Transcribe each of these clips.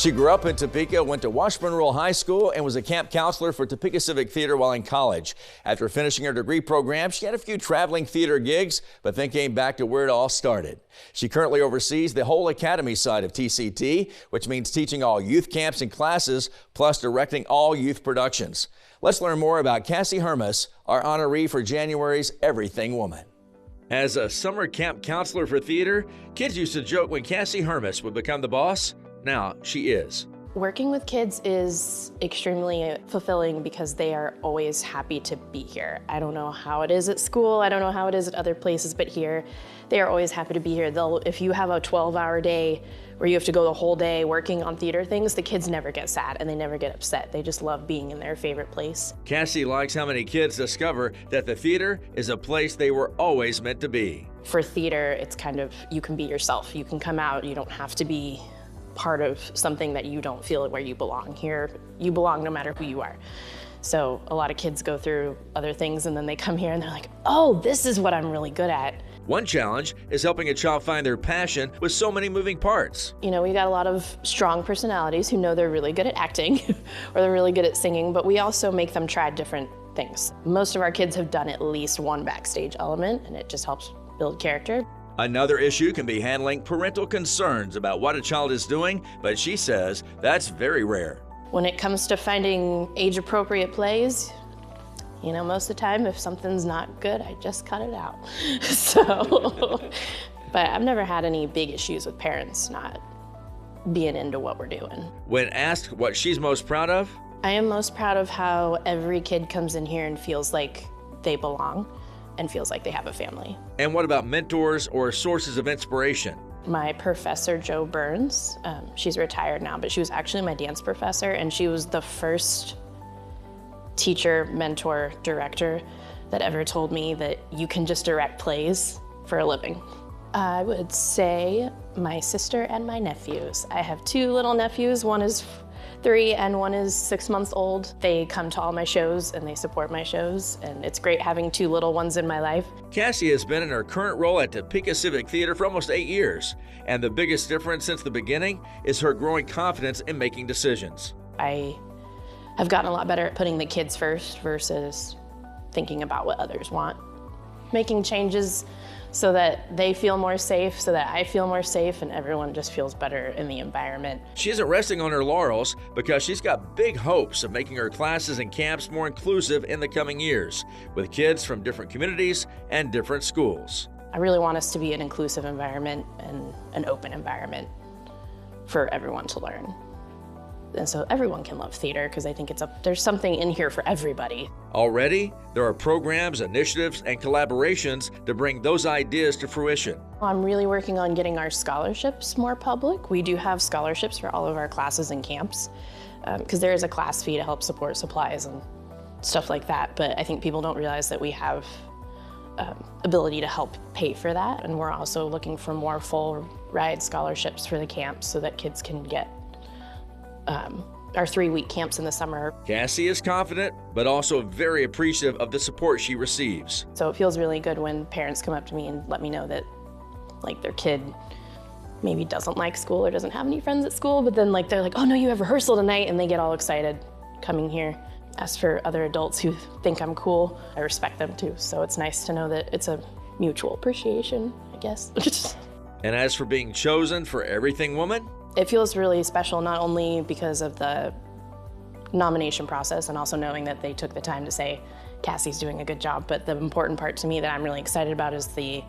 She grew up in Topeka, went to Washburn Rural High School, and was a camp counselor for Topeka Civic Theatre while in college. After finishing her degree program, she had a few traveling theater gigs, but then came back to where it all started. She currently oversees the whole academy side of TCT, which means teaching all youth camps and classes, plus directing all youth productions. Let's learn more about Cassie Hermes, our honoree for January's Everything Woman. As a summer camp counselor for theater, kids used to joke when Cassie Hermes would become the boss. Now she is. Working with kids is extremely fulfilling because they are always happy to be here. I don't know how it is at school, I don't know how it is at other places, but here, they are always happy to be here. If you have a 12-hour day where you have to go the whole day working on theater things, the kids never get sad and they never get upset. They just love being in their favorite place. Cassie likes how many kids discover that the theater is a place they were always meant to be. For theater, it's kind of, you can be yourself. You can come out, you don't have to be part of something that you don't feel where you belong. Here, you belong no matter who you are. So a lot of kids go through other things and then they come here and they're like, oh, this is what I'm really good at. One challenge is helping a child find their passion with so many moving parts. You know, we got a lot of strong personalities who know they're really good at acting or they're really good at singing, but we also make them try different things. Most of our kids have done at least one backstage element and it just helps build character. Another issue can be handling parental concerns about what a child is doing, but she says that's very rare. When it comes to finding age-appropriate plays, you know, most of the time, if something's not good, I just cut it out. But I've never had any big issues with parents not being into what we're doing. When asked what she's most proud of? I am most proud of how every kid comes in here and feels like they belong and feels like they have a family. And what about mentors or sources of inspiration? My professor, Jo Burns, she's retired now, but she was actually my dance professor, and she was the first teacher, mentor, director that ever told me that you can just direct plays for a living. I would say my sister and my nephews. I have two little nephews, one is 3 and one is 6 months old. They come to all my shows and they support my shows, and it's great having two little ones in my life. Cassie has been in her current role at Topeka Civic Theatre for almost 8 years, and the biggest difference since the beginning is her growing confidence in making decisions. I have gotten a lot better at putting the kids first versus thinking about what others want. Making changes so that they feel more safe, so that I feel more safe, and everyone just feels better in the environment. She isn't resting on her laurels because she's got big hopes of making her classes and camps more inclusive in the coming years, with kids from different communities and different schools. I really want us to be an inclusive environment and an open environment for everyone to learn. And so everyone can love theater, because I think there's something in here for everybody. Already, there are programs, initiatives, and collaborations to bring those ideas to fruition. I'm really working on getting our scholarships more public. We do have scholarships for all of our classes and camps, because there is a class fee to help support supplies and stuff like that, but I think people don't realize that we have ability to help pay for that, and we're also looking for more full ride scholarships for the camps so that kids can get our 3-week camps in the summer. Cassie is confident, but also very appreciative of the support she receives. So it feels really good when parents come up to me and let me know that, like, their kid maybe doesn't like school or doesn't have any friends at school, but then, like, they're like, oh no, you have rehearsal tonight, and they get all excited coming here. As for other adults who think I'm cool, I respect them too. So it's nice to know that it's a mutual appreciation, I guess. And as for being chosen for Everything Woman? It feels really special, not only because of the nomination process and also knowing that they took the time to say Cassie's doing a good job, but the important part to me that I'm really excited about is the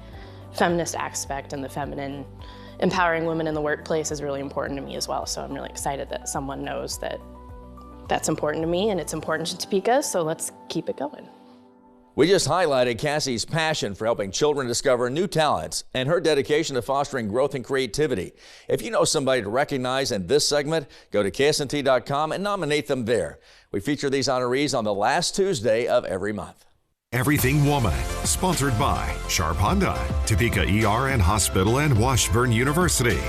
feminist aspect, and the feminine empowering women in the workplace is really important to me as well. So I'm really excited that someone knows that that's important to me and it's important to Topeka, so let's keep it going. We just highlighted Cassie's passion for helping children discover new talents and her dedication to fostering growth and creativity. If you know somebody to recognize in this segment, go to KSNT.com and nominate them there. We feature these honorees on the last Tuesday of every month. Everything Woman, sponsored by Sharp Honda, Topeka ER and Hospital, and Washburn University.